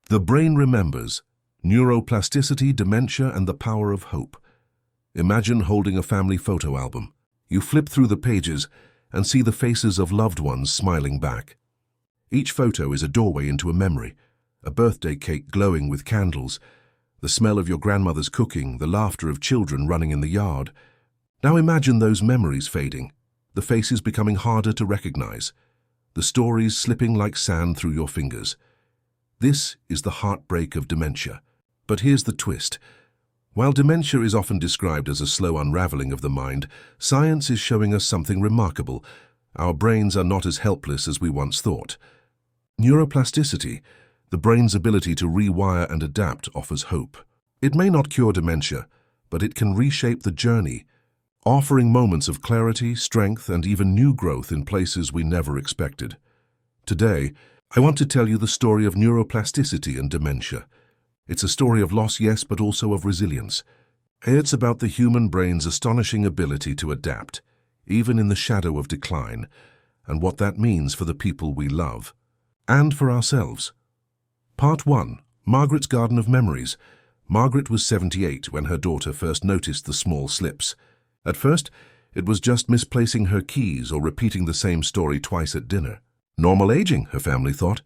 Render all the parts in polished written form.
The Brain Remembers, Neuroplasticity, Dementia, and the Power of Hope. Imagine holding a family photo album. You flip through the pages and see the faces of loved ones smiling back. Each photo is a doorway into a memory, a birthday cake glowing with candles, the smell of your grandmother's cooking, the laughter of children running in the yard. Now imagine those memories fading, the faces becoming harder to recognize, the stories slipping like sand through your fingers. This is the heartbreak of dementia. But here's the twist. While dementia is often described as a slow unraveling of the mind, science is showing us something remarkable. Our brains are not as helpless as we once thought. Neuroplasticity, the brain's ability to rewire and adapt, offers hope. It may not cure dementia, but it can reshape the journey, offering moments of clarity, strength, and even new growth in places we never expected. Today, I want to tell you the story of neuroplasticity and dementia. It's a story of loss, yes, but also of resilience. It's about the human brain's astonishing ability to adapt, even in the shadow of decline, and what that means for the people we love, and for ourselves. Part 1. Margaret's Garden of Memories. Margaret was 78 when her daughter first noticed the small slips. At first, it was just misplacing her keys or repeating the same story twice at dinner. Normal aging, her family thought.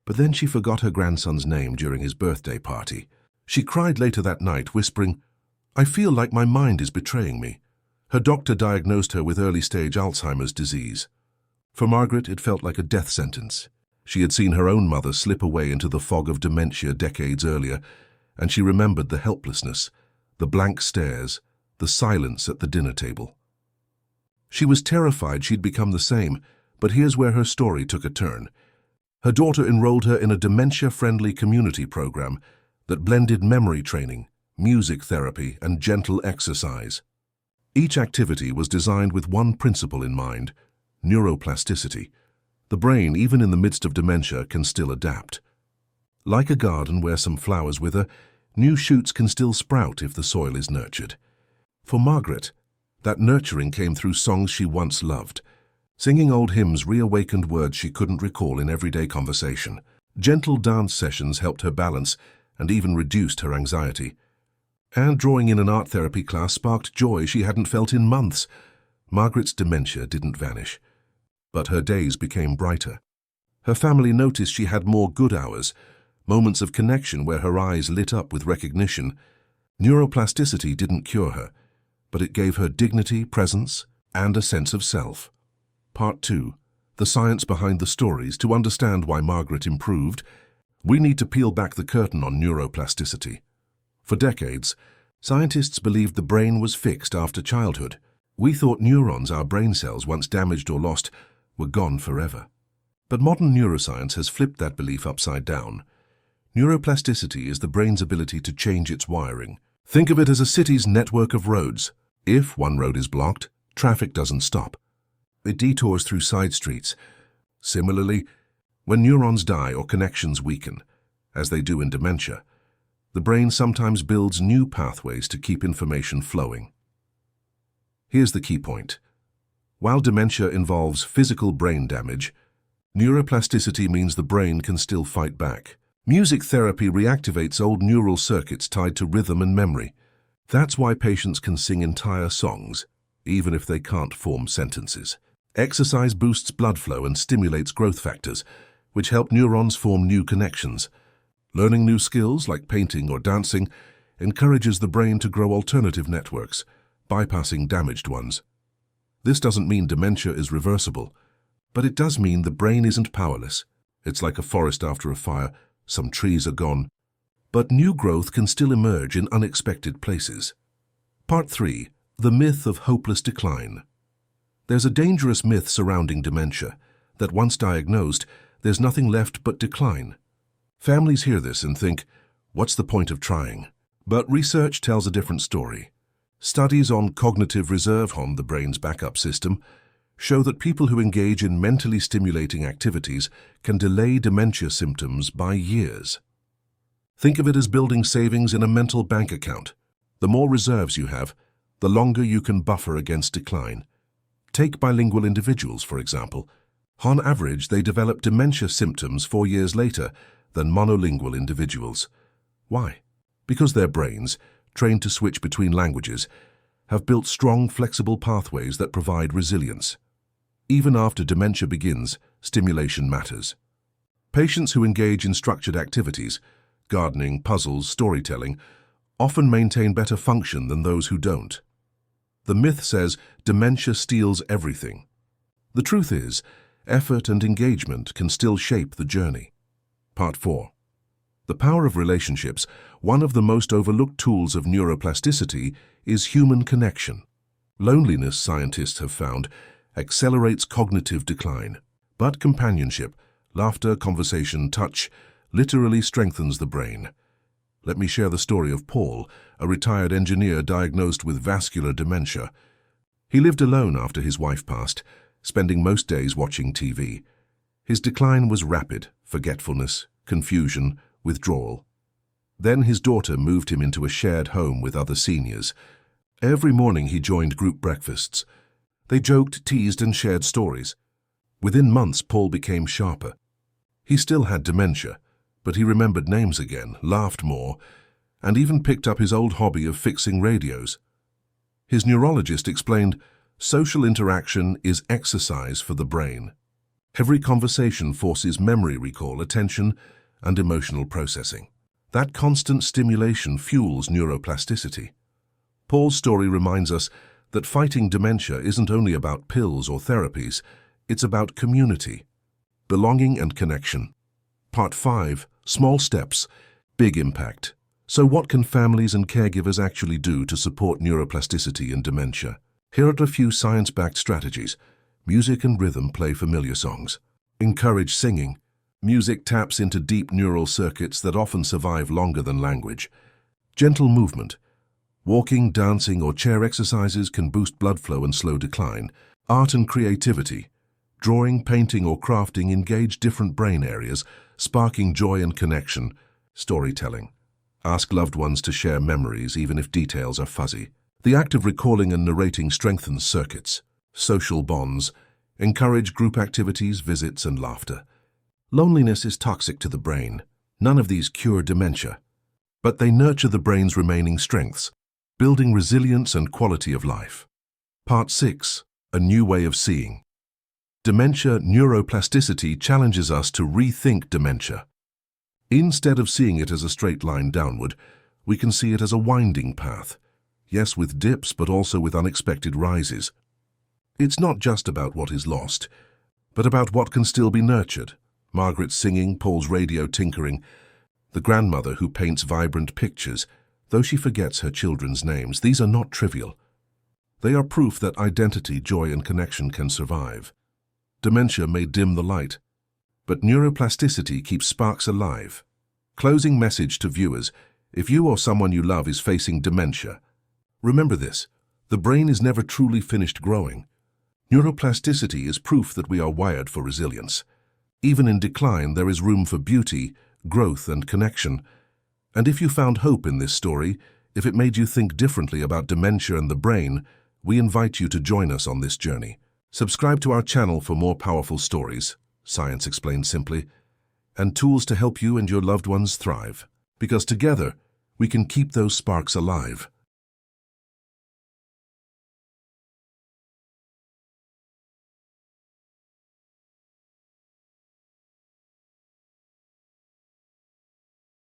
But then she forgot her grandson's name during his birthday party. She cried later that night, whispering, "I feel like my mind is betraying me." Her doctor diagnosed her with early-stage Alzheimer's disease. For Margaret, it felt like a death sentence. She had seen her own mother slip away into the fog of dementia decades earlier, and she remembered the helplessness, the blank stares, the silence at the dinner table. She was terrified she'd become the same, but here's where her story took a turn. Her daughter enrolled her in a dementia-friendly community program that blended memory training, music therapy, and gentle exercise. Each activity was designed with one principle in mind: neuroplasticity. The brain, even in the midst of dementia, can still adapt. Like a garden where some flowers wither, new shoots can still sprout if the soil is nurtured. For Margaret, that nurturing came through songs she once loved. Singing old hymns reawakened words she couldn't recall in everyday conversation. Gentle dance sessions helped her balance and even reduced her anxiety. And drawing in an art therapy class sparked joy she hadn't felt in months. Margaret's dementia didn't vanish, but her days became brighter. Her family noticed she had more good hours, moments of connection where her eyes lit up with recognition. Neuroplasticity didn't cure her, but it gave her dignity, presence, and a sense of self. Part 2. The science behind the stories. To understand why Margaret improved, we need to peel back the curtain on neuroplasticity. For decades, scientists believed the brain was fixed after childhood. We thought neurons, our brain cells, once damaged or lost, were gone forever. But modern neuroscience has flipped that belief upside down. Neuroplasticity is the brain's ability to change its wiring. Think of it as a city's network of roads. If one road is blocked, traffic doesn't stop. It detours through side streets. Similarly, when neurons die or connections weaken, as they do in dementia, the brain sometimes builds new pathways to keep information flowing. Here's the key point. While dementia involves physical brain damage, neuroplasticity means the brain can still fight back. Music therapy reactivates old neural circuits tied to rhythm and memory. That's why patients can sing entire songs, even if they can't form sentences. Exercise boosts blood flow and stimulates growth factors, which help neurons form new connections. Learning new skills like painting or dancing encourages the brain to grow alternative networks, bypassing damaged ones. This doesn't mean dementia is reversible, but it does mean the brain isn't powerless. It's like a forest after a fire. Some trees are gone, but new growth can still emerge in unexpected places. Part 3. The myth of hopeless decline. There's a dangerous myth surrounding dementia, that once diagnosed, there's nothing left but decline. Families hear this and think, what's the point of trying? But research tells a different story. Studies on cognitive reserve, the brain's backup system, show that people who engage in mentally stimulating activities can delay dementia symptoms by years. Think of it as building savings in a mental bank account. The more reserves you have, the longer you can buffer against decline. Take bilingual individuals, for example. On average, they develop dementia symptoms 4 years later, than monolingual individuals. Why? Because their brains, trained to switch between languages, have built strong, flexible pathways that provide resilience. Even after dementia begins, stimulation matters. Patients who engage in structured activities, gardening, puzzles, storytelling, often maintain better function than those who don't. The myth says dementia steals everything. The truth is, effort and engagement can still shape the journey. Part 4. The power of relationships. One of the most overlooked tools of neuroplasticity is human connection. Loneliness, scientists have found, accelerates cognitive decline. But companionship, laughter, conversation, touch, literally strengthens the brain. Let me share the story of Paul, a retired engineer diagnosed with vascular dementia. He lived alone after his wife passed, spending most days watching TV. His decline was rapid: forgetfulness, confusion, withdrawal. Then his daughter moved him into a shared home with other seniors. Every morning he joined group breakfasts. They joked, teased, and shared stories. Within months, Paul became sharper. He still had dementia, but he remembered names again, laughed more, and even picked up his old hobby of fixing radios. His neurologist explained, social interaction is exercise for the brain. Every conversation forces memory recall, attention, and emotional processing. That constant stimulation fuels neuroplasticity. Paul's story reminds us that fighting dementia isn't only about pills or therapies, it's about community, belonging and connection. Part 5. Small steps, big impact. So what can families and caregivers actually do to support neuroplasticity in dementia? Here are a few science-backed strategies. Music and rhythm play familiar songs. Encourage singing. Music taps into deep neural circuits that often survive longer than language. Gentle movement. Walking, dancing, or chair exercises can boost blood flow and slow decline. Art and creativity. Drawing, painting, or crafting engage different brain areas, sparking joy and connection. Storytelling. Ask loved ones to share memories, even if details are fuzzy. The act of recalling and narrating strengthens circuits. Social bonds. Encourage group activities, visits, and laughter. Loneliness is toxic to the brain. None of these cure dementia, but they nurture the brain's remaining strengths, building resilience and quality of life. Part 6. A new way of seeing. Dementia neuroplasticity challenges us to rethink dementia. Instead of seeing it as a straight line downward, we can see it as a winding path. Yes, with dips, but also with unexpected rises. It's not just about what is lost, but about what can still be nurtured. Margaret's singing, Paul's radio tinkering, the grandmother who paints vibrant pictures, though she forgets her children's names. These are not trivial. They are proof that identity, joy, and connection can survive. Dementia may dim the light, but neuroplasticity keeps sparks alive. Closing message to viewers: if you or someone you love is facing dementia, remember this: the brain is never truly finished growing. Neuroplasticity is proof that we are wired for resilience. Even in decline, there is room for beauty, growth, and connection. And if you found hope in this story, if it made you think differently about dementia and the brain, we invite you to join us on this journey. Subscribe to our channel for more powerful stories, Science Explained Simply, and tools to help you and your loved ones thrive. Because together, we can keep those sparks alive.